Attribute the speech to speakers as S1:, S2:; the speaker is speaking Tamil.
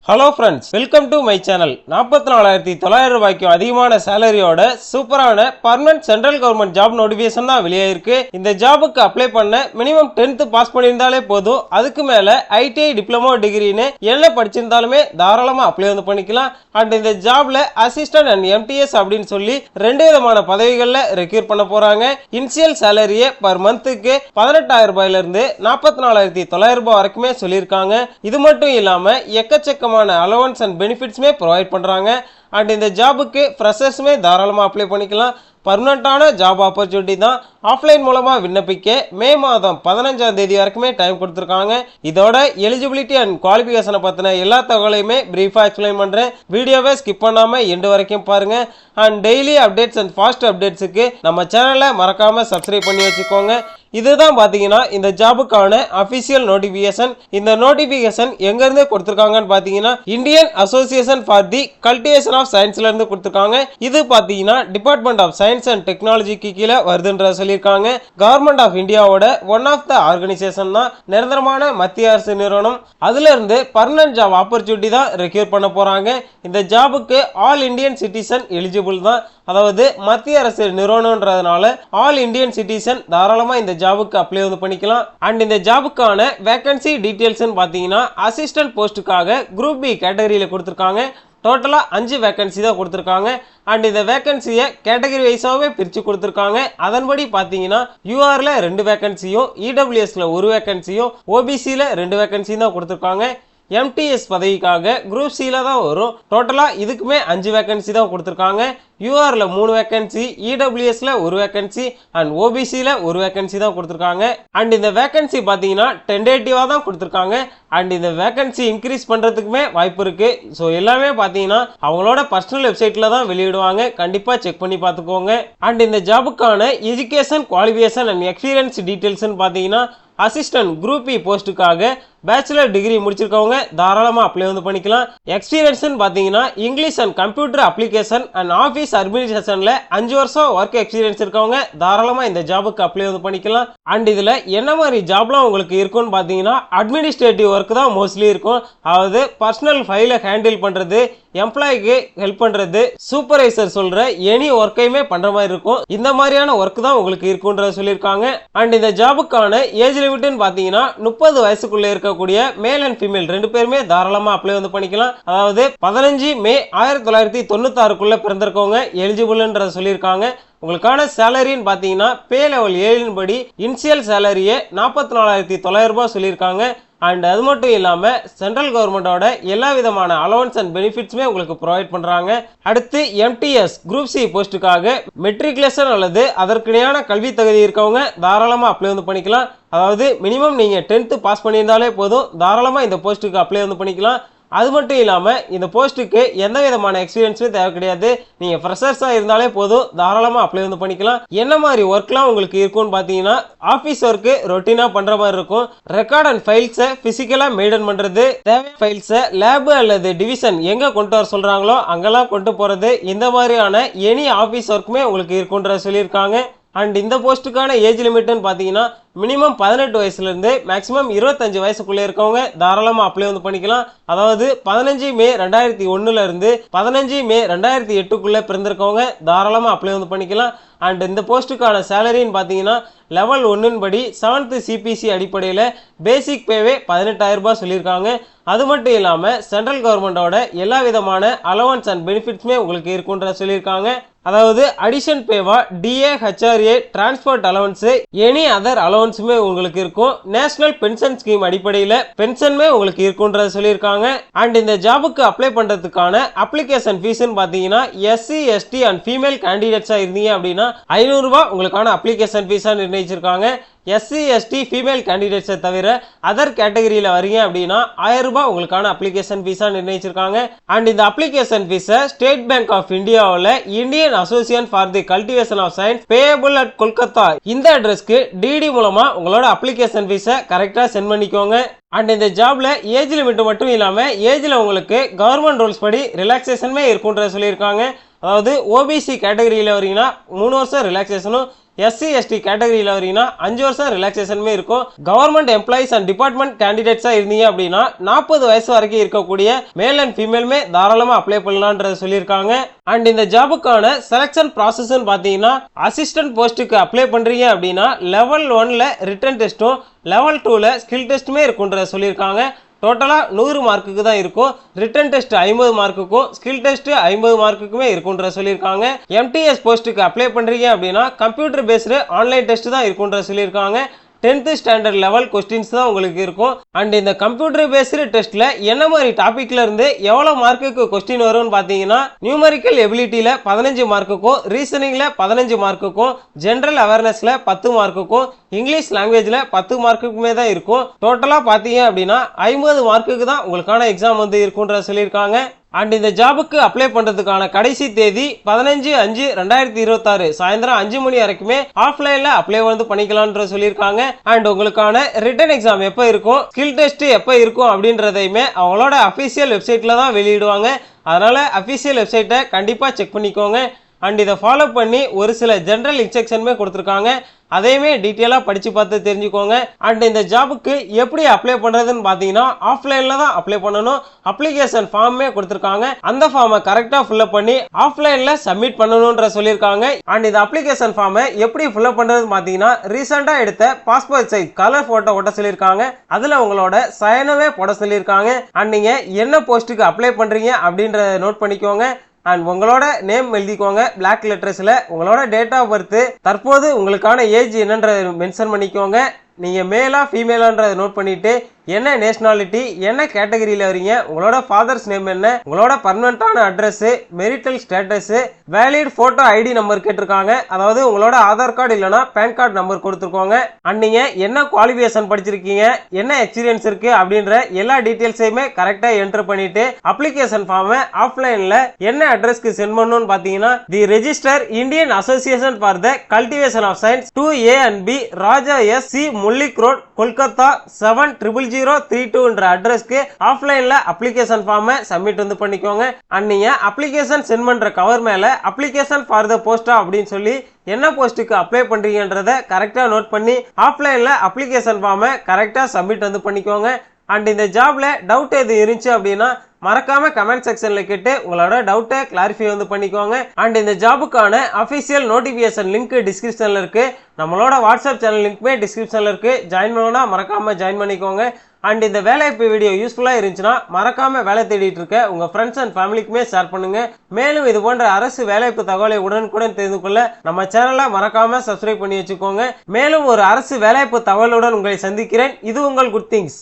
S1: Hello friends, welcome to my channel. 44,900 ரூபாய்க்கும் அதிகமான சேலரியோட சூப்பரான permanent central government job notification தான் வெளியாயிருக்கு. இந்த ஜாபுக்கு அப்ளை பண்ண மினிமம் 10th பாஸ் பண்ணியிருந்தாலே போதும். அதுக்கு மேல ஐடிஐ டிப்ளமோ டிகிரின்னு என்ன படிச்சிருந்தாலுமே தாராளமா அப்ளை பண்ணிக்கலாம். அண்ட் இந்த ஜாப்ல அசிஸ்டன்ட் அண்ட் எம்டிஎஸ் அப்படின்னு சொல்லி 2 விதமான பதவிகள்ல ரெக்ரூட் பண்ண போறாங்க. இனிஷியல் சேலரியே பர் மந்த்துக்கு 18,000 ரூபாயில இருந்து 44,900 ரூபாய் வரைக்குமே சொல்லியிருக்காங்க. இது மட்டும் இல்லாம எக்கச்சக்க அலவன்ஸ் அண்ட் பெனிஃபிட்ஸ்மே ப்ரொவைட் பண்றாங்க. அண்ட் இந்த ஜாபுக்கு ஃப்ரெஷர்ஸ்மே தாராளமா அப்ளை பண்ணிக்கலாம். பர்மனண்டான ஜாப் ஆப்பர்ச்சுனிட்டி தான். ஆஃப்லைன் மூலமா விண்ணப்பிக்க மே மாதம் 15ஆம் தேதி வரைக்குமே டைம் கொடுத்துருக்காங்க. இதோட எலிஜிபிலிட்டி அண்ட் குவாலிஃபிகேஷனை பத்தின எல்லா தகவலையுமே பிரீஃபா எக்ஸ்பிளைன் பண்றேன். வீடியோவை ஸ்கிப் பண்ணாம எண்டு வரைக்கும் பாருங்க. And daily updates and fast அப்டேட்ஸுக்கு நம்ம சேனலை மறக்காம சப்ஸ்கிரைப் பண்ணி வச்சுக்கோங்க. இதுதான் பாத்தீங்கன்னா இந்த ஜாபுக்கான அபிஷியல் நோட்டிபிகேஷன். இந்த நோட்டிபிகேஷன் எங்க இருந்து கொடுத்திருக்காங்கன்னு பாத்தீங்கன்னா Indian association for the cultivation of சயின்ஸ்ல இருந்து கொடுத்திருக்காங்க. இது பாத்தீங்கன்னா டிபார்ட்மெண்ட் ஆஃப் சயின்ஸ் அண்ட் டெக்னாலஜிக்கு கீழே வருதுன்ற சொல்லியிருக்காங்க. கவர்மெண்ட் ஆஃப் இந்தியாவோட ஒன் ஆஃப் த ஆர்கனைசேஷன் தான், நிரந்தரமான மத்திய அரசு நிறுவனம். அதுல இருந்து பர்மனன்ட் ஜாப் ஆப்பர்ச்சுனிட்டி தான் ரெக்ரூட் பண்ண போறாங்க. இந்த ஜாபுக்கு ஆல் இந்தியன் சிட்டிசன் எலிஜிபிள் தான். அதாவது மத்திய அரசு நிறுவனம்ன்றதுனால ஆல் இந்தியன் சிட்டிசன் தாராளமா இந்த ஜாபுக்கு அப்ளை பண்ணிக்கலாம். அண்ட் இந்த ஜாபுக்கான வேகன்சி டீடைல்ஸ் பாத்தீங்கன்னா அசிஸ்டன்ட் போஸ்டுக்காக குரூப் பி கேட்டகரியில கொடுத்திருக்காங்க. டோட்டலா 5 வேகன்சி தான் கொடுத்திருக்காங்க. அண்ட் இந்த வேகன்சியை கேட்டகரி வைஸாவே பிரிச்சு கொடுத்திருக்காங்க. அதன்படி பாத்தீங்கன்னா யூஆர்ல 2 வேகன்சியும், இடபிள்யூஎஸ்ல 1 வேகன்சியும், ஓபிசில 2 வேகன்சியும் தான் கொடுத்திருக்காங்க. எம்டிஎஸ் பதவிக்காக குரூப் சில தான் வரும். டோட்டலா இதுக்குமே 5 வேகன்சி தான் கொடுத்திருக்காங்க. யூஆர்ல 3 வேகன்சி, இடபிள்யூஎஸ்ல 1 வேகன்சி அண்ட் ஓபிசில 1 வேகன்சி தான் கொடுத்திருக்காங்க. அண்ட் இந்த வேகன்சி பாத்தீங்கன்னா டென்டேட்டிவா தான் கொடுத்திருக்காங்க. அண்ட் இந்த வேகன்சி இன்க்ரீஸ் பண்றதுக்குமே வாய்ப்பு இருக்கு. ஸோ எல்லாமே பாத்தீங்கன்னா அவங்களோட பர்சனல் வெப்சைட்ல தான் வெளியிடுவாங்க. கண்டிப்பா செக் பண்ணி பார்த்துக்கோங்க. அண்ட் இந்த ஜாபுக்கான education qualification and experience details பாத்தீங்கன்னா அசிஸ்டன்ட் குரூப் இ போஸ்டுக்காக பேச்சுலர் டிகிரி முடிச்சிருக்கவங்க தாராளமா அப்ளை பண்ணிக்கலாம். எக்ஸ்பீரியன்ஸ் பாத்தீங்கன்னா English and computer application and office அட்மினிஸ்ட்ரேஷன்ல 5 வருஷம் ஒர்க் எக்ஸ்பீரியன்ஸ் இருக்கவங்க தாராளமா இந்த ஜாபுக்கு அப்ளை பண்ணிக்கலாம். அண்ட் இதுல என்ன மாதிரி ஜாப்லாம் உங்களுக்கு இருக்கும்னு பாத்தீங்கன்னா அட்மினிஸ்ட்ரேட்டிவ் ஒர்க் தான் மோஸ்ட்லி இருக்கும். அதாவது பர்சனல் ஃபைலை ஹேண்டில் பண்றது, எம்ப்ளாய்க்கு ஹெல்ப் பண்றது, சூப்பர்வைசர் சொல்ற எனி ஒர்க்கையுமே பண்ற மாதிரி இருக்கும். இந்த மாதிரியான ஒர்க் தான் உங்களுக்கு இருக்கும்ன்றத சொல்லியிருக்காங்க. அண்ட் இந்த ஜாபுக்கான ஏஜ் லிமிட்னு பாத்தீங்கன்னா 30 வயசுக்குள்ள இருக்க மேல் அண்ட் ஃபீமேல் 2 பேருமே தாராளமா அப்ளை பண்ணிக்கலாம். அதாவது 15 மே 1996க்குள்ள பிறந்திருக்கவங்க எலிஜிபிள்ன்றத சொல்லியிருக்காங்க. உங்களுக்கான சேலரின்னு பாத்தீங்கன்னா பே லெவல் 7 படி இனிஷியல் சேலரியே 44,900 ரூபாய் சொல்லியிருக்காங்க. அண்ட் அது மட்டும் இல்லாம சென்ட்ரல் கவர்மெண்டோட எல்லா விதமான அலவன்ஸ் அண்ட் பெனிஃபிட்ஸ்மே உங்களுக்கு ப்ரொவைட் பண்றாங்க. அடுத்து எம்டிஎஸ் குரூப் சி போஸ்டுக்காக மெட்ரிகுலேஷன் அல்லது அதற்கிணையான கல்வி தகுதி இருக்கவங்க தாராளமா அப்ளை பண்ணிக்கலாம். அதாவது மினிமம் நீங்க 10th பாஸ் பண்ணியிருந்தாலே போதும், தாராளமா இந்த போஸ்ட்டுக்கு அப்ளை பண்ணிக்கலாம். அது மட்டும் இல்லாம இந்த போஸ்ட்டுக்கு எந்த விதமான எக்ஸ்பீரியன்ஸும் தேவை கிடையாது. நீங்க ஃப்ரெஷர்ஸா இருந்தாலே போதும், தாராளமா அப்ளை பண்ணிக்கலாம். என்ன மாதிரி ஒர்க்லாம் உங்களுக்கு இருக்கும்னு பாத்தீங்கன்னா ஆபீஸ் ஒர்க் ரொட்டீனா பண்ற மாதிரி இருக்கும். ரெக்கார்ட் அண்ட் ஃபைல்ஸை பிசிக்கலா மெயின்டைன் பண்றது, தேவை ஃபைல்ஸை லேப் அல்லது டிவிஷன் எங்க கொண்டு வர சொல்றாங்களோ அங்கெல்லாம் கொண்டு போறது, இந்த மாதிரியான எனி ஆபீஸ் ஒர்க்குமே உங்களுக்கு இருக்குன்ற சொல்லியிருக்காங்க. அண்ட் இந்த போஸ்ட்டுக்கான ஏஜ் லிமிட்னு பாத்தீங்கன்னா மினிமம் 18 வயசுல இருந்து மேக்ஸிமம் 25 வயசுக்குள்ள இருக்கவங்க தாராளமா அப்ளை பண்ணிக்கலாம். அதாவது 15 மே 2001ல இருந்து 15 மே 2008க்குள்ள பிறந்திருக்கவங்க தாராளமா அப்ளை பண்ணிக்கலாம். அண்ட் இந்த போஸ்ட்டுக்கான சேலரின்னு பாத்தீங்கன்னா லெவல் 1 படி 7th சிபிசி அடிப்படையில் பேசிக் பேவே 18,000 ரூபாய் சொல்லியிருக்காங்க. அது மட்டும் இல்லாம சென்ட்ரல் கவர்மெண்டோட எல்லா விதமான அலவன்ஸ் அண்ட் பெனிஃபிட்ஸ்மே உங்களுக்கு இருக்குன்ற சொல்லியிருக்காங்க. அதாவது அடிஷன் பேவா DA, HRA, transport allowance, any other அலவன்ஸுமே உங்களுக்கு இருக்கும். நேஷனல் பென்ஷன் ஸ்கீம் அடிப்படையில் பென்ஷனுமே உங்களுக்கு இருக்குன்றத சொல்லியிருக்காங்க. அண்ட் இந்த ஜாபுக்கு அப்ளை பண்றதுக்கான அப்ளிகேஷன் ஃபீஸ்ன்னு பாத்தீங்கன்னா எஸ்சி, எஸ்டி அண்ட் ஃபீமேல் கேண்டிடேட்ஸா இருந்தீங்க அப்படின்னா 500 ரூபாய் உங்களுக்கான அப்ளிகேஷன் ஃபீஸா நிர்ணயிச்சிருக்காங்க. எஸ்சி, எஸ்டி, ஃபீமேல் கேண்டிடேட்ஸை தவிர அதர் கேட்டகரியில வரீங்க அப்படின்னா 1000 ரூபாய் உங்களுக்கான அப்ளிகேஷன் ஃபீஸா நிர்ணயிச்சிருக்காங்க. அண்ட் இந்த அப்ளிகேஷன் ஃபீஸை ஸ்டேட் பேங்க் ஆஃப் இந்தியாவில் Indian association for the cultivation of science payable at Kolkata இந்த அட்ரஸ்க்கு டிடி மூலமா உங்களோட அப்ளிகேஷன் ஃபீஸை கரெக்டா சென்ட் பண்ணிக்கோங்க. அண்ட் இந்த ஜாப்ல ஏஜ் லிமிட் மட்டும் இல்லாம ஏஜ்ல உங்களுக்கு கவர்மெண்ட் ரூல்ஸ் படி ரிலாக்ஸேஷனுமே இருக்குன்ற சொல்லியிருக்காங்க. அதாவது ஓபிசி கேட்டகரியில வரீங்கன்னா 3 வருஷம் ரிலாக்ஸேஷனும், SC ST கேட்டகரியில வரீங்கன்னா 5 வருஷம் ரிலாக்ஸேஷனுமே இருக்கும். கவர்மெண்ட் எம்ப்ளாயிஸ் அண்ட் டிபார்ட்மெண்ட் கேண்டிடேட்ஸா இருந்தீங்க அப்படின்னா 40 வயசு வரைக்கும் இருக்கக்கூடிய மேல் அண்ட் ஃபீமேலுமே தாராளமா அப்ளை பண்ணலாம்ன்றத சொல்லியிருக்காங்க. அண்ட் இந்த ஜாபுக்கான செலக்ஷன் ப்ராசஸ் பாத்தீங்கன்னா அசிஸ்டன்ட் போஸ்ட்டுக்கு அப்ளை பண்றீங்க அப்படின்னா லெவல் 1ல ரிட்டன் டெஸ்ட்டும் லெவல் 2ல ஸ்கில் டெஸ்ட்டுமே இருக்கும்ன்றத சொல்லியிருக்காங்க. டோட்டலா 100 மார்க்குக்கு தான் இருக்கும். ரிட்டன் டெஸ்ட் 50 மார்க்குக்கும் ஸ்கில் டெஸ்ட் 50 மார்க்குக்குமே இருக்கும்ன்ற சொல்லியிருக்காங்க. MTS போஸ்ட்டுக்கு அப்ளை பண்றீங்க அப்படின்னா கம்ப்யூட்டர் பேஸ்டு ஆன்லைன் டெஸ்ட் தான் இருக்கும்ன்ற சொல்லியிருக்காங்க. 10th ஸ்டாண்டர்ட் லெவல் கொஸ்டின்ஸ் தான் உங்களுக்கு இருக்கும். அண்ட் இந்த கம்ப்யூட்டர் பேஸ்டு டெஸ்ட்ல என்ன மாதிரி டாபிக்ல இருந்து எவ்வளவு மார்க்குக்கு கொஸ்டின் வரும்னு பாத்தீங்கன்னா நியூமரிக்கல் எபிலிட்டியில 15 மார்க்குக்கும், ரீசனிங்ல 15 மார்க்குக்கும், ஜெனரல் அவேர்னஸ்ல 10 மார்க்குக்கும், இங்கிலீஷ் லாங்குவேஜ்ல 10 மார்க்குக்குமே தான் இருக்கும். டோட்டலா பாத்தீங்க அப்படின்னா 50 மார்க்குக்கு தான் உங்களுக்கான எக்ஸாம் இருக்கும்ன்ற சொல்லியிருக்காங்க. அண்ட் இந்த ஜாபுக்கு அப்ளை பண்றதுக்கான கடைசி தேதி 15/5/2026 சாயந்தரம் 5 மணி வரைக்குமே ஆஃப்லைன்ல அப்ளை பண்ணிக்கலாம்ன்ற சொல்லியிருக்காங்க. அண்ட் உங்களுக்கான ரிட்டன் எக்ஸாம் எப்போ இருக்கும், ஸ்கில் டெஸ்ட் எப்போ இருக்கும் அப்படின்றதையுமே அவங்களோட அஃபிஷியல் வெப்சைட்ல தான் வெளியிடுவாங்க. அதனால அஃபிஷியல் வெப்சைட்டை கண்டிப்பா செக் பண்ணிக்கோங்க. அண்ட் இதை ஃபாலோ பண்ணி ஒரு சில ஜெனரல் இன்ஸ்ட்ரக்ஷனுமே கொடுத்துருக்காங்க. அதையுமே டீட்டெயிலாக படித்து பார்த்து தெரிஞ்சுக்கோங்க. அண்ட் இந்த ஜாபுக்கு எப்படி அப்ளை பண்ணுறதுன்னு பார்த்தீங்கன்னா ஆஃப்லைனில் தான் அப்ளை பண்ணணும். அப்ளிகேஷன் ஃபார்மே கொடுத்துருக்காங்க. அந்த ஃபார்மை கரெக்டாக ஃபில்அப் பண்ணி ஆஃப்லைனில் சப்மிட் பண்ணணுன்ற சொல்லியிருக்காங்க. அண்ட் இந்த அப்ளிகேஷன் ஃபார்மை எப்படி ஃபில்அப் பண்ணுறதுன்னு பார்த்தீங்கன்னா ரீசெண்டாக எடுத்த பாஸ்போர்ட் சைஸ் கலர் ஃபோட்டோ ஒட்ட சொல்லியிருக்காங்க. அதில் உங்களோட சைனவே போட சொல்லியிருக்காங்க. அண்ட் நீங்கள் என்ன போஸ்ட்டுக்கு அப்ளை பண்ணுறீங்க அப்படின்றத நோட் பண்ணிக்கோங்க. அண்ட் உங்களோட நேம் எழுதிக்கோங்க பிளாக் லெட்டர்ஸ்ல. உங்களோட டேட் ஆஃப் பர்த், தற்போது உங்களுக்கான ஏஜ் என்னன்ற மென்ஷன் பண்ணிக்கோங்க. நீங்க மேலா ஃபீமேலான்றதை நோட் பண்ணிட்டு என்ன நேஷனாலிட்டி, என்ன கேட்டகரியில வரீங்க, உங்களோட ஃபாதர்ஸ் நேம் என்ன, உங்களோட பர்மனண்டான address, marital status, valid photo ID number கேட்டிருக்காங்க. அதாவது உங்களோட ஆதார் கார்டு இல்லைனா பேன் கார்டு நம்பர் கொடுத்துருக்கோங்க. அண்ட் நீங்க என்ன குவாலிஃபிகேஷன் படிச்சிருக்கீங்க, என்ன எக்ஸ்பீரியன்ஸ் இருக்கு அப்படின்ற எல்லா டீடைல்ஸையுமே கரெக்டா என்டர் பண்ணிட்டு அப்ளிகேஷன் ஃபார்மை ஆஃப்லைன்ல என்ன அட்ரஸ்க்கு சென்ட் பண்ணணும்னு பாத்தீங்கன்னா the register Indian association for the cultivation of science 2A and B Raja S C Mullick road Kolkata 700032 அட்ரஸ்க்கு ஆஃப்லைன்ல அப்ளிகேஷன் ஃபார்மை சப்மிட் பண்ணிக்கோங்க. அண்ட் நீங்க அப்ளிகேஷன் சென்ட் பண்ற கவர் மேல அப்ளிகேஷன் ஃபார் த போஸ்டா அப்படின்னு சொல்லி என்ன போஸ்ட்டுக்கு அப்ளை பண்றீங்கன்றத கரெக்டா நோட் பண்ணி ஆஃப்லைன்ல அப்ளிகேஷன் ஃபார்மை கரெக்டா சப்மிட் பண்ணிக்கோங்க. அண்ட் இந்த ஜாப்ல டவுட் எது இருந்துச்சு அப்படின்னா மறக்காம கமெண்ட் செக்ஷன்ல கேட்டு உங்களோட டவுட்டை கிளாரிஃபை பண்ணிக்கோங்க. அண்ட் இந்த ஜாபுக்கான அபிஷியல் நோட்டிபிகேஷன் லிங்க் டிஸ்கிரிப்ஷன்ல இருக்கு. நம்மளோட வாட்ஸ்அப் சேனல் லிங்க்மே டிஸ்கிரிப்ஷன்ல இருக்கு. ஜாயின் பண்ணணும்னா மறக்காம ஜாயின் பண்ணிக்கோங்க. அண்ட் இந்த வேலைவாய்ப்பு வீடியோ யூஸ்ஃபுல்லா இருந்துச்சுன்னா மறக்காம வேலை தேடிட்டு இருக்க உங்க ஃப்ரெண்ட்ஸ் அண்ட் ஃபேமிலிக்குமே ஷேர் பண்ணுங்க. மேலும் இது போன்ற அரசு வேலைவாய்ப்பு தகவலை உடனுக்குடன் தெரிந்து கொள்ள நம்ம சேனலை மறக்காம சப்ஸ்கிரைப் பண்ணி வச்சுக்கோங்க. மேலும் ஒரு அரசு வேலைவாய்ப்பு தகவலுடன் உங்களை சந்திக்கிறேன். இது உங்கள் குட் திங்ஸ்.